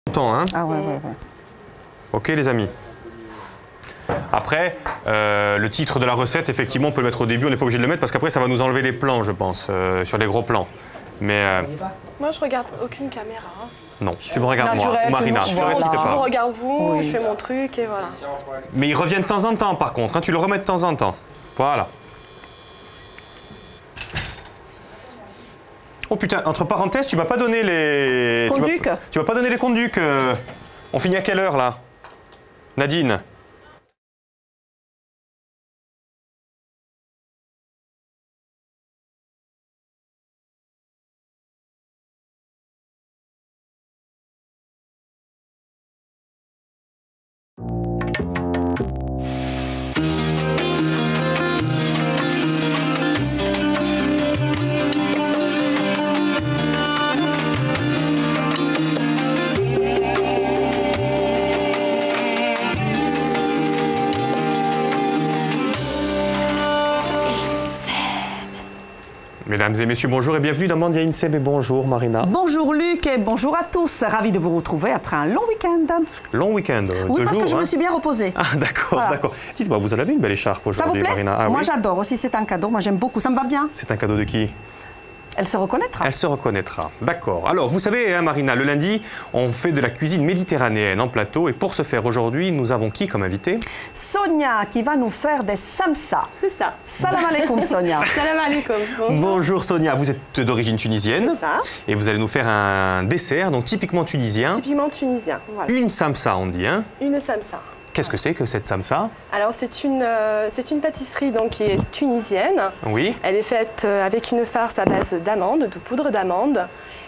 longtemps, hein. Ah ouais. Ok les amis. Après, le titre de la recette, effectivement, on peut le mettre au début, on n'est pas obligé de le mettre parce qu'après ça va nous enlever les plans, je pense, sur les gros plans. Mais moi je regarde aucune caméra. Hein. Non, tu me regardes moi, ou Marina, tu ne je pas. vous regarde vous, je fais mon truc et voilà. Mais il revient de temps en temps par contre, hein, tu le remets de temps en temps. Voilà. Oh putain, entre parenthèses, tu m'as pas donné les... Conducs. Tu m'as pas donné les conducs. On finit à quelle heure là, Nadine? Mesdames et messieurs, bonjour et bienvenue dans Mandia Inseb et bonjour Marina. Bonjour Luc et bonjour à tous. Ravi de vous retrouver après un long week-end. Long week-end, oui, parce jours, que je me suis bien reposée. Ah d'accord, voilà. D'accord. Dites-moi, vous avez une belle écharpe aujourd'hui, Marina. Moi j'adore aussi, c'est un cadeau, moi j'aime beaucoup, ça me va bien. C'est un cadeau de qui? Elle se reconnaîtra. Elle se reconnaîtra, d'accord. Alors, vous savez, hein, Marina, le lundi, on fait de la cuisine méditerranéenne en plateau. Et pour ce faire aujourd'hui, nous avons qui comme invité? Sonia, qui va nous faire des samsa. C'est ça. Salam alaikum, Sonia. Salam alaikum. Bonjour Sonia, vous êtes d'origine tunisienne. C'est ça. Et vous allez nous faire un dessert, donc typiquement tunisien. Typiquement tunisien, voilà. Une samsa, on dit, hein? Une samsa. Qu'est-ce que c'est que cette samsa? Alors c'est une pâtisserie donc, qui est tunisienne. Oui. Elle est faite avec une farce à base d'amandes, de poudre d'amande.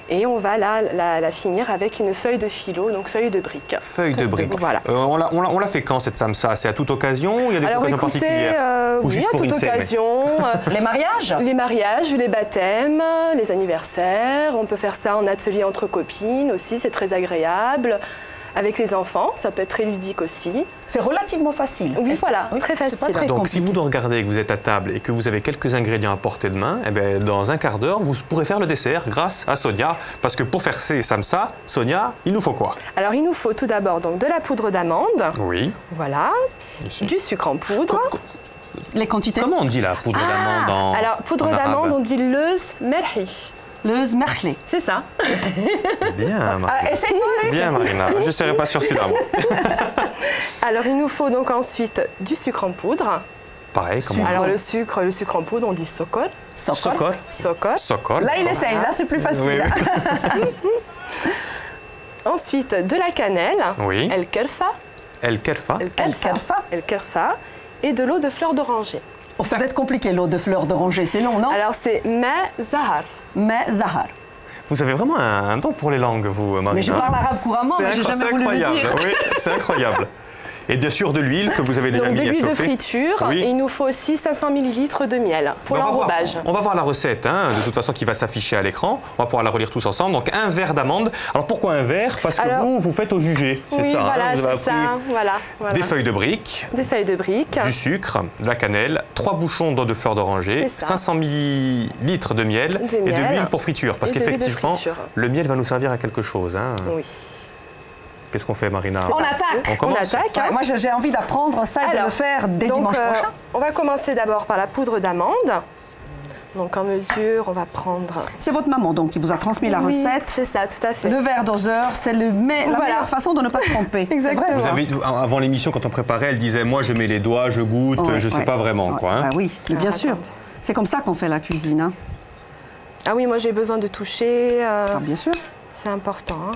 Et on va la finir avec une feuille de filo, donc feuille de brique. Feuille de brique. Voilà. On l'a fait quand cette samsa? C'est à toute occasion ou il y a des occasions particulières? Oui, à toute occasion. Les mariages? Les mariages, les baptêmes, les anniversaires. On peut faire ça en atelier entre copines aussi, c'est très agréable. Avec les enfants, ça peut être très ludique aussi. C'est relativement facile. Oui, voilà, très facile. Pas très Donc compliqué. si vous nous regardez et que vous êtes à table et que vous avez quelques ingrédients à portée de main, eh bien, dans un quart d'heure, vous pourrez faire le dessert grâce à Sonia. Parce que pour faire ces samsa, Sonia, il nous faut quoi? Alors il nous faut tout d'abord donc de la poudre d'amande. Oui. Voilà. Ici. Du sucre en poudre. Les quantités? Comment on dit la poudre d'amande en Alors poudre en arabe? d'amande, on dit leuz merhi. Le zmerchlé. C'est ça. Bien, Marina. Ah, essaye-toi, Luc. Bien, Marina. Je ne serai pas sur celui-là, moi. Alors il nous faut donc ensuite du sucre en poudre. Pareil, comment? Alors le sucre en poudre, on dit sokol. Sokol. Sokol. Sokol. Là, il essaye, là, c'est plus facile. Oui, Ensuite de la cannelle. Oui. El kerfa. El kerfa. El kerfa. Et de l'eau de fleur d'oranger. Oh, ça doit être compliqué, l'eau de fleur d'oranger, c'est long, non? Alors c'est ma zahar. Mais Zahar. Vous avez vraiment un don pour les langues, vous, Marina. Mais je parle arabe couramment, mais j'ai jamais voulu le incroyable. dire. Oui, c'est incroyable. Et bien sûr de l'huile que vous avez déjà Donc mis de à l'huile de chauffer. friture. Oui. Et il nous faut aussi 500 ml de miel pour Mais l'enrobage. on va voir la recette, hein, de toute façon, qui va s'afficher à l'écran. On va pouvoir la relire tous ensemble. Donc, un verre d'amande. Alors, pourquoi un verre? Parce que Alors, vous faites au jugé. C'est Oui, ça, voilà, hein, vous avez c'est ça. Voilà. des feuilles de briques, Des feuilles de briques. du sucre, de la cannelle, 3 bouchons d'eau de fleur d'oranger, C'est ça. 500 ml de miel et de miel. l'huile pour friture. Parce Et de l'huile de qu'effectivement, friture. le miel va nous servir à quelque chose. Hein. Oui. Qu'est-ce qu'on fait, Marina? C'est On parti. attaque. On commence. attaque. Ouais, moi, j'ai envie d'apprendre ça et de le faire dès dimanche prochain. On va commencer d'abord par la poudre d'amande. Donc en mesure, on va prendre... C'est votre maman donc qui vous a transmis la Oui, recette. c'est ça, tout à fait. Le verre doseur, c'est la Voilà. meilleure façon de ne pas se tromper. Exactement. C'est vrai, Vous ça. avez, avant l'émission, quand on préparait, elle disait, moi, je mets les doigts, je goûte, Ouais, je ne sais ouais. pas vraiment, Ouais. quoi. Hein. Bah oui, mais bien Alors, sûr. attendez. C'est comme ça qu'on fait la cuisine. Hein. Ah oui, moi j'ai besoin de toucher. Ah, bien sûr. C'est important. Hein.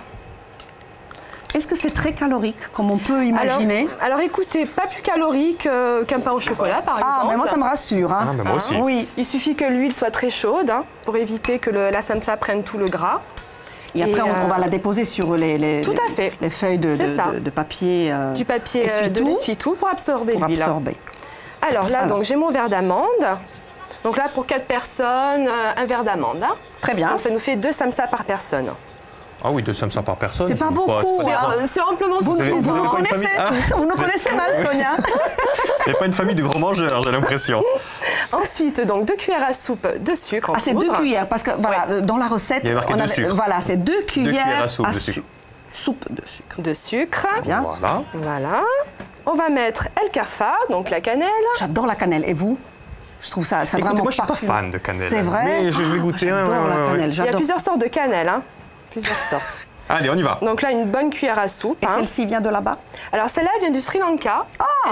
Est-ce que c'est très calorique, comme on peut imaginer? Alors écoutez, pas plus calorique qu'un pain au chocolat, par exemple. Ah, mais moi, ça me rassure. Hein. Ah, ben moi aussi. Oui. Il suffit que l'huile soit très chaude hein, pour éviter que la samsa prenne tout le gras. Et après, Et, on va la déposer sur Tout à fait. les feuilles de ça. papier. Du papier de essuie-tout l'essuie-tout pour absorber pour l'huile. absorber. Alors là, Alors. donc j'ai mon verre d'amande. Donc là, pour 4 personnes, un verre d'amande. Hein. Très bien. Donc ça nous fait 2 samsas par personne. Ah oui, 2 samsas par personne. C'est pas beaucoup, c'est pas hein. grand. C'est amplement Vous, avez- suffisant. vous avez nous pas une connaissez, famille vous nous connaissez mal, Sonia. Il n'y a pas une famille de gros mangeurs, j'ai l'impression. Ensuite, donc 2 cuillères à soupe de sucre en Ah, c'est poudre. 2 cuillères, parce que voilà, dans la recette, Il y a marqué deux sucres. voilà, c'est 2 cuillères cuillères à soupe de sucre. soupe de sucre. de sucre. Bien. Voilà. Voilà. On va mettre El Carfa, donc la cannelle. J'adore la cannelle. Et vous? Je trouve ça Écoutez, vraiment moi, je suis pas parfumé. fan de cannelle. C'est vrai? Mais je vais goûter. J'adore ouais, la ouais, ouais. cannelle. Il y a J'adore. plusieurs sortes de cannelle, hein. Plusieurs sortes. Allez, on y va. Donc là, une bonne cuillère à soupe. Et hein. celle-ci vient de là-bas? Alors celle-là, elle vient du Sri Lanka.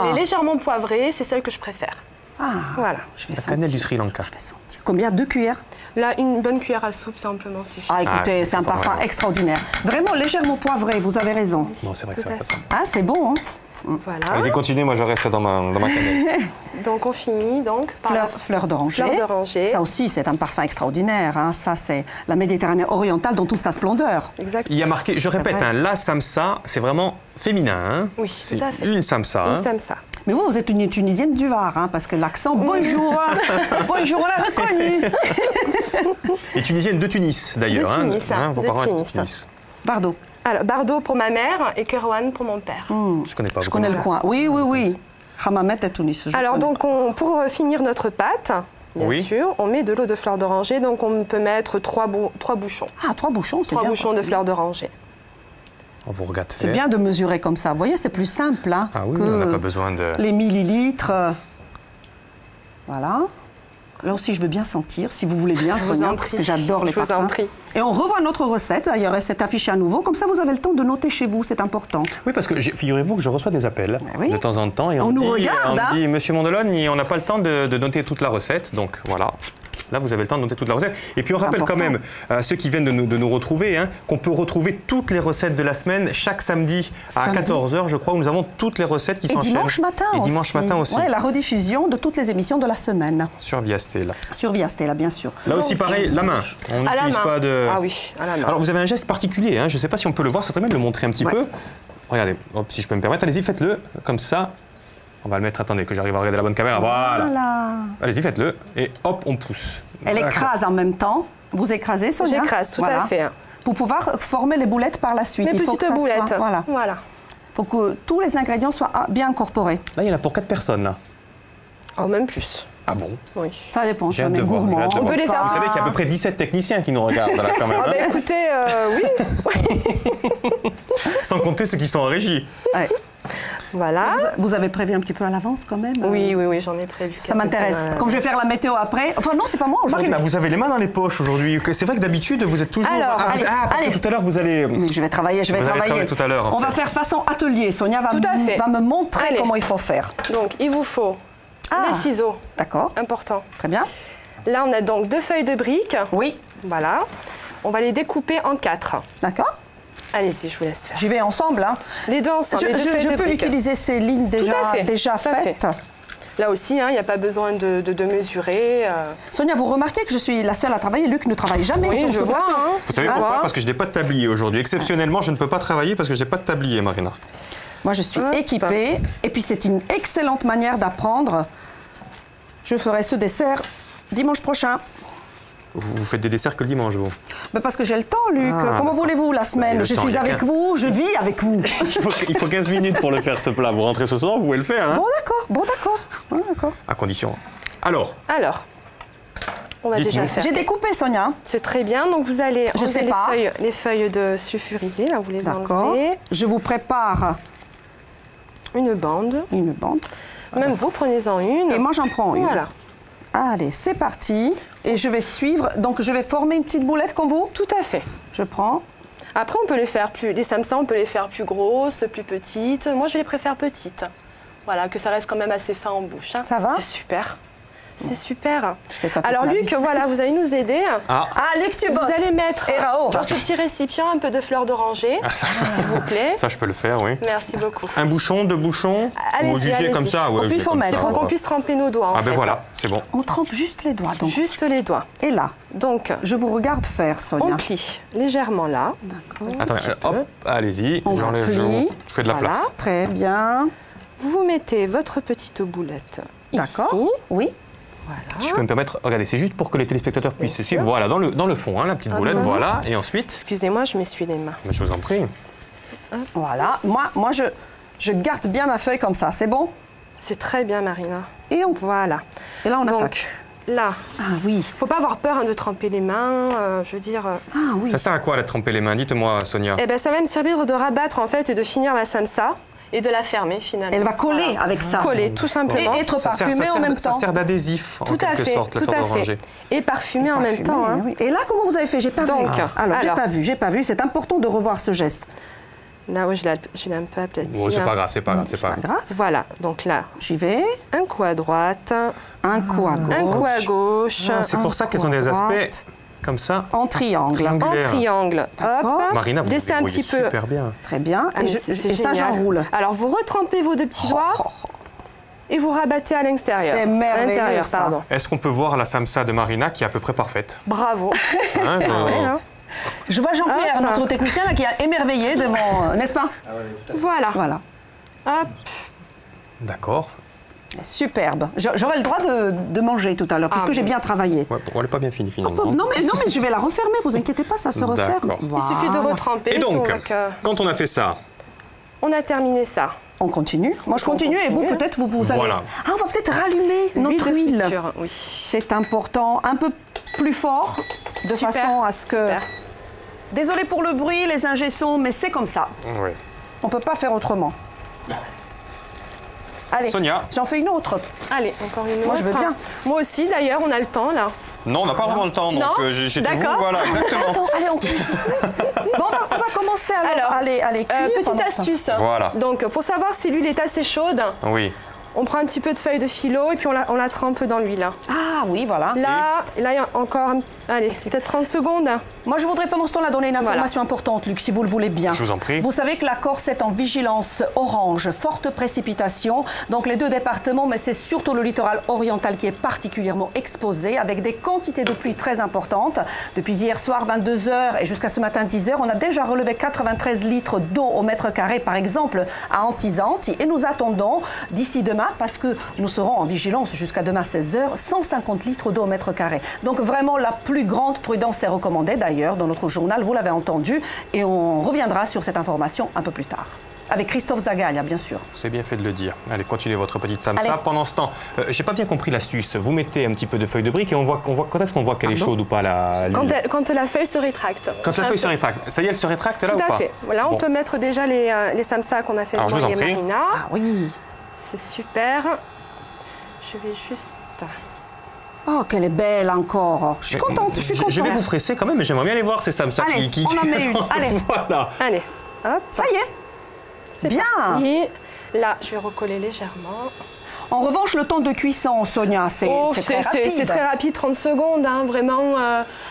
Elle est légèrement poivrée, c'est celle que je préfère. Ah, Voilà. je vais La sentir. cannelle du Sri Lanka. Je vais sentir. Combien? 2 cuillères? Là, une bonne cuillère à soupe, ça amplement suffit. Ah, écoutez, Ah, c'est un ça sent parfum vraiment. extraordinaire. Vraiment légèrement poivré, vous avez raison. Non, c'est vrai que Tout à ça sent. Ah, c'est bon, hein? Voilà. Vas-y, continuez, moi je reste dans ma cannelle. Donc on finit donc par Fleur d'oranger. Fleur d'oranger. Ça aussi, c'est un parfum extraordinaire. Hein. Ça, c'est la Méditerranée orientale dans toute sa splendeur. Exact. Il y a marqué, je répète, vrai. hein, la samsa, c'est vraiment féminin. Hein. Oui, C'est tout à fait. une samsa. Une Hein. samsa. Mais vous êtes une Tunisienne du Var, hein, parce que l'accent, bonjour, bonjour, on l'a reconnu. Et tunisienne de Tunis, d'ailleurs. De Tunis, hein. Vos de parents étaient Tunis. Bardo, Alors Bardo pour ma mère et Kerouan pour mon père. Je connais pas. je vous connais le connaissez coin. Oui, oui, oui. Hamamet à Tunis. je Alors connais. donc pour finir notre pâte, bien Oui. sûr, on met de l'eau de fleur d'oranger. Donc on peut mettre 3 bouchons. Ah, 3 bouchons, c'est 3 bien. bouchons de fleur d'oranger. On vous regarde C'est faire. bien de mesurer comme ça. Vous voyez, c'est plus simple hein, Ah oui, que on n'a pas besoin de... les millilitres. Voilà. Là aussi, je veux bien sentir, si vous voulez bien, Je vous Sonia, en parce prie. que j'adore les Je vous en parfums. prie. Et on revoit notre recette, d'ailleurs, et c'est affiché à nouveau. Comme ça, vous avez le temps de noter chez vous, c'est important. Oui, parce que figurez-vous que je reçois des appels oui. de temps en temps. Et On me nous dit, regarde, on me hein. dit, Monsieur Mondelonne, on n'a pas le temps de noter toute la recette. Donc voilà. Là, vous avez le temps de noter toute la recette. Et puis, on rappelle Important. quand même à ceux qui viennent de nous retrouver hein, qu'on peut retrouver toutes les recettes de la semaine chaque samedi à Samedi. 14h, je crois, où nous avons toutes les recettes qui Et s'enchaînent. dimanche matin Et aussi. dimanche matin aussi. Ouais, la rediffusion de toutes les émissions de la semaine. Sur Via Stella. Sur Via Stella, bien sûr. Là aussi, pareil, la main. On À la n'utilise main. pas de... Ah oui, à la main. Alors, vous avez un geste particulier. Hein, je ne sais pas si on peut le voir. Ça serait bien de le montrer un petit Ouais. peu. Regardez, hop, si je peux me permettre. Allez-y, faites-le comme ça. On va le mettre. Attendez, que j'arrive à regarder la bonne caméra. Voilà. Voilà. Allez-y, faites-le. Et hop, on pousse. Elle D'accord. écrase en même temps. Vous écrasez, Sonia? J'écrase, tout Voilà. à fait. Pour pouvoir former les boulettes par la suite. Mes Il faut petites que ça boulettes. soit- voilà. Voilà. Il faut que tous les ingrédients soient bien incorporés. Là, il y en a pour 4 personnes, là. Oh, même plus. Ah bon? Oui. Ça dépend, J'ai si on hâte est de voir, j'ai gourmand. hâte de On voir. peut les faire Vous savez plus. qu'il y a à peu près 17 techniciens qui nous regardent, là, quand même. Ah hein. bah écoutez, oui. Sans compter ceux qui sont en régie. Ouais. Voilà. Vous avez prévu un petit peu à l'avance quand même? Oui, oui, oui, j'en ai prévu. Ça m'intéresse. Comme je vais faire la météo après. Enfin, non, c'est pas moi aujourd'hui. Marina, vous avez les mains dans les poches aujourd'hui. C'est vrai que d'habitude, vous êtes toujours... Alors, ah, allez, parce allez. que tout à l'heure, vous allez... Mais je vais travailler, je vais Vous allez travailler. travailler tout à l'heure, en On va fait. faire façon atelier. Sonia va, Tout à fait. va me montrer Allez. comment il faut faire. Donc, il vous faut Ah. des ciseaux, D'accord, important. très bien. Là, on a donc 2 feuilles de briques. Oui, Voilà. On va les découper en 4. d'accord. Allez-y, je vous laisse faire. J'y vais ensemble. Hein. Les deux ensemble, les deux feuilles Je de peux briques. utiliser ces lignes déjà, à fait, déjà tout à fait. faites. Là aussi, il n'y a pas besoin de mesurer. Sonia, vous remarquez que je suis la seule à travailler. Luc ne travaille jamais Oui, sur je ce vois. plateau. Hein. Vous savez Je pourquoi? vois. Parce que je n'ai pas de tablier aujourd'hui. Exceptionnellement, je ne peux pas travailler parce que je n'ai pas de tablier, Marina. Moi, je suis Hop. équipée. Et puis, c'est une excellente manière d'apprendre. Je ferai ce dessert dimanche prochain. Vous faites des desserts que le dimanche, vous. Mais parce que j'ai le temps, Luc. Ah, Comment d'accord. voulez-vous la Il y a semaine? le Je temps, il suis y a avec qu'un- vous, je vis avec vous. Il faut 15 minutes pour le faire, ce plat. Vous rentrez ce soir, vous pouvez le faire, hein, Bon, d'accord, bon, d'accord. Bon, d'accord. à condition. Alors, Alors, on va Dites-nous. déjà faire. J'ai découpé, Sonia. C'est très bien. Donc, vous allez Je enlever sais pas. les feuilles de sulfurisé. Là, vous les D'accord. enlevez. Je vous prépare Une bande. une bande. Même vous, prenez-en une. Et moi, j'en prends une. Voilà. Allez, c'est parti. Et je vais suivre. Donc, je vais former une petite boulette comme vous. Tout à fait. Je prends. Après, on peut les faire les samsas, on peut les faire plus grosses, plus petites. Moi, je les préfère petites. Voilà, que ça reste quand même assez fin en bouche. hein. Ça va C'est super. C'est super. Je fais ça toute Alors, ma Luc, vie. voilà, vous allez nous aider. Ah, Luc, tu Vous bosses. allez mettre Et Raoult. dans ce petit récipient un peu de fleurs d'oranger, s'il vous plaît. ça, je peux le faire, oui. Merci beaucoup. Un bouchon, 2 bouchons. Allez-y, Vous jugez allez-y. comme ça, ouais. Et puis, je il vais faut comme mettre. ça, C'est pour qu'on voilà. puisse tremper nos doigts, en Ah fait. ben voilà, c'est bon. On trempe juste les doigts. Donc. Juste les doigts. Et là, Donc, je vous regarde faire, Sonia. on plie légèrement là. D'accord. Attendez, hop, allez-y. On J'enlève, plie. je fais de la Voilà. place. Très bien. Vous mettez votre petite boulette ici. D'accord. Oui. Si je peux me permettre, regardez, c'est juste pour que les téléspectateurs puissent Bien suivre. sûr. Voilà, dans le fond, hein, la petite boulette, voilà. Et ensuite, Excusez-moi, je m'essuie les mains. mais je vous en prie. Voilà. Moi je garde bien ma feuille comme ça. C'est bon? C'est très bien, Marina. Et on. Voilà. Et là, on Donc, attaque. là. Ah oui. Faut pas avoir peur hein, de tremper les mains, je veux dire... Ah oui. Ça sert à quoi, la tremper les mains? Dites-moi, Sonia. Eh ben, ça va me servir de rabattre, en fait, et de finir ma samsa et de la fermer, finalement. Elle va coller avec ça. Coller, tout simplement. Et être parfumée en même temps. Ça sert d'adhésif, en Tout à quelque fait, sorte, la tout fleur à fait. d'oranger. Et parfumé en même temps. Hein. Oui. Et là, comment vous avez fait? J'ai pas vu. Donc, Alors, alors. j'ai pas vu. C'est important de revoir ce geste. Là où je l'ai un peu aplati. Bon, c'est pas grave, c'est pas grave, c'est pas Pas grave. grave. Voilà, donc là, J'y vais. un coup à droite, Un coup à gauche. un coup à gauche, C'est pour ça qu'elles ont des aspects comme ça. En triangle. en triangle. D'accord. Hop, Marina, vous laissez un débrouillez petit peu. super bien. Très bien. Ah, Et, mais je- c'est et ça, génial. j'enroule. Alors, vous retrempez vos deux petits doigts et vous rabattez à l'extérieur. C'est merveilleux, À l'intérieur, ça. pardon. Est-ce qu'on peut voir la samsa de Marina qui est à peu près parfaite? Bravo. Hein, Hein. Je vois Jean-Pierre, Hop. notre technicien, là, qui a émerveillé devant... N'est-ce pas? Voilà. Voilà. Hop. D'accord. Superbe. J'aurai le droit de manger tout à l'heure, puisque Ah, j'ai bon. bien travaillé. Ouais, on n'est pas bien fini finalement. Non mais je vais la refermer, vous inquiétez pas, ça se referme. D'accord. Il suffit de retremper. Et donc, sur le- quand on a fait ça, on a terminé ça. On continue. Moi je continue et vous continue. peut-être vous allez... Voilà. Ah, on va peut-être rallumer notre de huile. friture, oui. C'est important, un peu plus fort, de Super, façon à ce que... super. Désolée pour le bruit, les ingé-sons, mais c'est comme ça. oui. On peut pas faire autrement. Allez, Sonia. j'en fais une autre. Allez, encore une autre. Moi, je veux bien. Moi aussi, d'ailleurs, on a le temps, là. Non, on n'a pas vraiment le temps, donc Non j'ai tout vous, D'accord. voilà, exactement. Attends, allez, on cuisine. Bon, on va commencer alors, à les cuire. petite pendant ça. astuce. Voilà. Donc, pour savoir si l'huile est assez chaude, Oui. on prend un petit peu de feuille de philo et puis on la trempe dans l'huile. Ah oui, voilà. Là, il y a encore, allez, peut-être 30 secondes. Moi, je voudrais pendant ce temps-là donner une information importante, Luc, si vous le voulez bien. Je vous en prie. Vous savez que la Corse est en vigilance orange, forte précipitation. Donc les deux départements, mais c'est surtout le littoral oriental qui est particulièrement exposé, avec des quantités de pluie très importantes. Depuis hier soir, 22h, et jusqu'à ce matin, 10h, on a déjà relevé 93 litres d'eau au mètre carré, par exemple, à Antizanti. Et nous attendons, d'ici demain, parce que nous serons en vigilance jusqu'à demain 16h, 150 litres d'eau au mètre carré. Donc vraiment, la plus grande prudence est recommandée, d'ailleurs, dans notre journal, vous l'avez entendu, et on reviendra sur cette information un peu plus tard. Avec Christophe Zagaglia, bien sûr. C'est bien fait de le dire. Allez, continuez votre petite samsa. Allez. Pendant ce temps, j'ai pas bien compris l'astuce. Vous mettez un petit peu de feuille de brique et on voit quand est-ce qu'on voit qu'elle est chaude ou pas l'huile? Quand la feuille se rétracte. Quand la feuille se rétracte. Ça y est, elle se rétracte là Tout ou pas? à fait. Là, on Bon. peut mettre déjà les samsas qu'on a fait Alors, je avec vous en moi et prie. Marina. Ah oui. C'est super. Je vais juste... Oh, qu'elle est belle encore. Je suis Mais, contente, je suis contente. Je vais vous presser quand même, mais j'aimerais bien les voir ces samsas Allez, qui... on en met une. Allez. Voilà. Allez, hop, Ça y est. c'est bien. parti. Là, je vais recoller légèrement. En revanche, le temps de cuisson, Sonia, c'est très rapide. C'est très rapide, 30 secondes, hein, vraiment.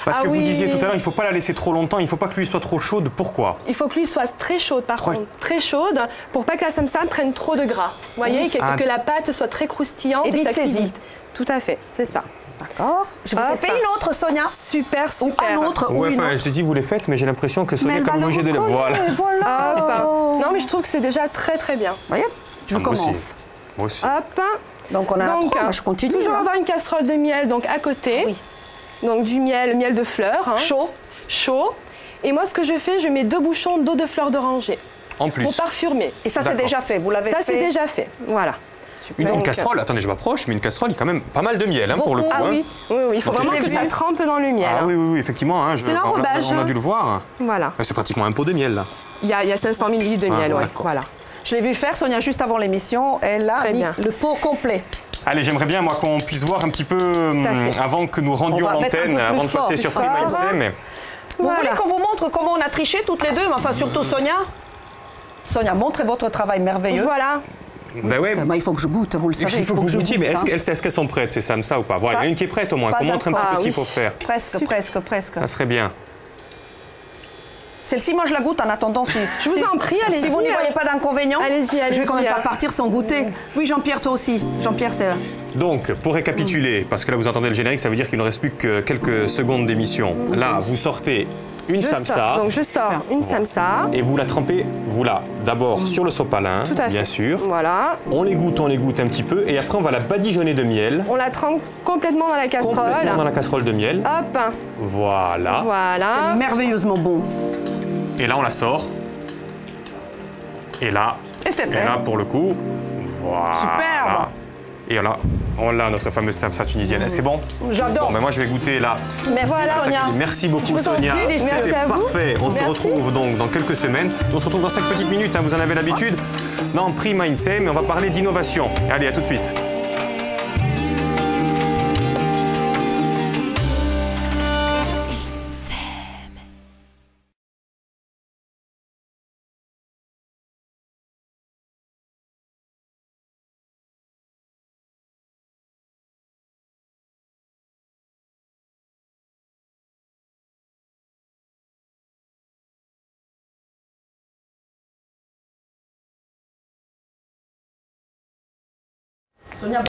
Parce ah que vous oui. disiez tout à l'heure, il ne faut pas la laisser trop longtemps, il ne faut pas que l'huile soit trop chaude. Pourquoi? Il faut que l'huile soit très chaude, par contre, très chaude, pour pas que la samsa prenne trop de gras. Vous voyez, que la pâte soit très croustillante Et vite que ça cuise saisie. vite. Tout à fait, c'est ça. D'accord. Je vous ai Hop. fait une autre, Sonia. Super, Ou super. un autre, ou Ouais, une enfin, autre. je te dis, vous les faites, mais j'ai l'impression que Sonia, elle comme va manger de le recoller, voilà. Hop. Non, mais je trouve que c'est déjà très, très bien. Vous voyez, je Ah, moi aussi. commence. Moi aussi. Hop. Donc on a Donc, trois, moi je continue. toujours hein. avoir une casserole de miel donc à côté. Oui. Donc du miel de fleurs. Hein. Chaud. Chaud. Et moi, ce que je fais, je mets 2 bouchons d'eau de fleur d'oranger En plus. pour parfumer. Et ça, c'est D'accord. déjà fait. Vous l'avez Ça, fait. c'est déjà fait. Voilà. Une Donc, casserole, attendez, je m'approche, mais une casserole, il y a quand même pas mal de miel hein, pour le coup. Ah hein. oui, il faut Ok, vraiment que ça effectivement. trempe dans le miel. Ah hein. oui, effectivement. Hein, C'est l'enrobage. On a dû le voir. Voilà. C'est pratiquement un pot de miel là. Il y a 500 ml de miel, ouais. d'accord. Voilà. Je l'ai vu faire, Sonia, juste avant l'émission. Elle a Très mis bien. le pot complet. Allez, j'aimerais bien moi qu'on puisse voir un petit peu à fait. avant que nous rendions On va mettre un l'antenne, peu plus avant de fort, passer plus sur fort. Prima MC, mais Vous Voilà. voulez qu'on vous montre comment on a triché toutes les deux, mais enfin surtout Sonia. Sonia, montrez votre travail merveilleux. Voilà. ben ouais. Parce que moi, il faut que je goûte, vous le savez. Il faut que vous je goûtiez, mais goûte, hein. est-ce qu'elles sont prêtes, ces samsas ou pas? Voilà, il y en a une qui est prête au moins, Pas qu'on montre un encore. petit peu Ah ce qu'il oui. faut faire. Presque. Ça serait bien. Celle-ci, moi, je la goûte en attendant. Je vous en prie, allez-y. Si vous n'y voyez pas d'inconvénient, Allez-y, je vais quand même allez-y. pas partir sans goûter. Oui, Jean-Pierre, toi aussi. Jean-Pierre, c'est... Donc, pour récapituler, parce que là vous entendez le générique, ça veut dire qu'il ne reste plus que quelques secondes d'émission. Là, vous sortez une samsa. Donc je sors une samsa. Et vous la trempez, vous là, d'abord sur le sopalin, Tout à fait. bien sûr. Voilà. On les goûte un petit peu, et après on va la badigeonner de miel. On la trempe complètement dans la casserole. Complètement dans la casserole de miel. Hop. Voilà. Voilà. merveilleusement bon. Et là on la sort. Et là, Et c'est fait. pour le coup, voilà. Superbe. Et voilà, on a notre fameuse samsa tunisienne. C'est bon? J'adore. Bon, ben moi, je vais goûter là. Merci Sonia. Merci beaucoup Sonia. Merci à vous. Parfait. On se retrouve donc dans quelques semaines. On se retrouve dans 5 petites minutes, hein, vous en avez l'habitude. Dans Prima Insem, mais on va parler d'innovation. Allez, à tout de suite. Sonia.